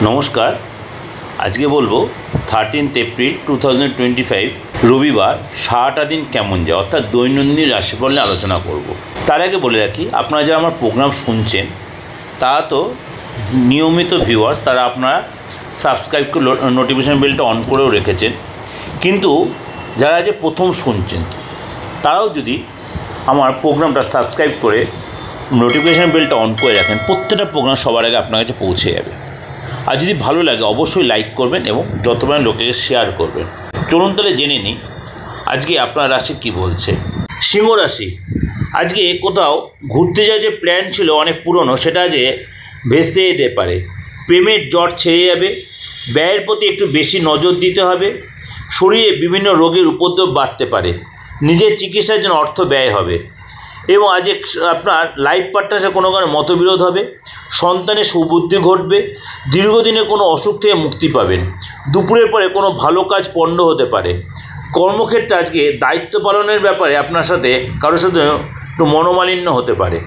নমস্কার। আজকে বলবো 13 এপ্রিল 2025 রবিবার সারাটা দিন কেমন যায়, অর্থাৎ দৈনন্দিন রাশিফল নিয়ে আলোচনা করব। তার আগে বলে রাখি, আপনারা যারা আমার প্রোগ্রাম শুনছেন তারা তো নিয়মিত ভিউয়ার্স, তারা আপনারা সাবস্ক্রাইব করে নোটিফিকেশান বেলটা অন করেও রেখেছেন, কিন্তু যারা যে প্রথম শুনছেন তারাও যদি আমার প্রোগ্রামটা সাবস্ক্রাইব করে নোটিফিকেশান বেলটা অন করে রাখেন, প্রত্যেকটা প্রোগ্রাম সবার আগে আপনার কাছে পৌঁছে যাবে। আর যদি ভালো লাগে অবশ্যই লাইক করবেন এবং যত পরিমাণ লোকে শেয়ার করবেন। চলুন তাহলে জেনে নিই আজকে আপনার রাশি কী বলছে। সিংহ রাশি, আজকে কোথাও ঘুরতে যাওয়ার যে প্ল্যান ছিল অনেক পুরনো, সেটা যে ভেস্তে যেতে পারে। প্রেমের জট ছেড়ে যাবে, ব্যয়ের প্রতি একটু বেশি নজর দিতে হবে। শরীরে বিভিন্ন রোগের উপদ্রব বাড়তে পারে, নিজের চিকিৎসার জন্য অর্থ ব্যয় হবে এবং আজ আপনার লাইফ পার্টনারের সাথে কোনো মতবিরোধ হবে। সন্তানের সুবুদ্ধি ঘটবে, দীর্ঘদিনে কোনো অসুখ থেকে মুক্তি পাবেন। দুপুরের পরে কোনো ভালো কাজ পণ্ড হতে পারে। কর্মক্ষেত্রে আজকে দায়িত্ব পালনের ব্যাপারে আপনার সাথে কারোর সাথে একটু মনোমালিন্য হতে পারে।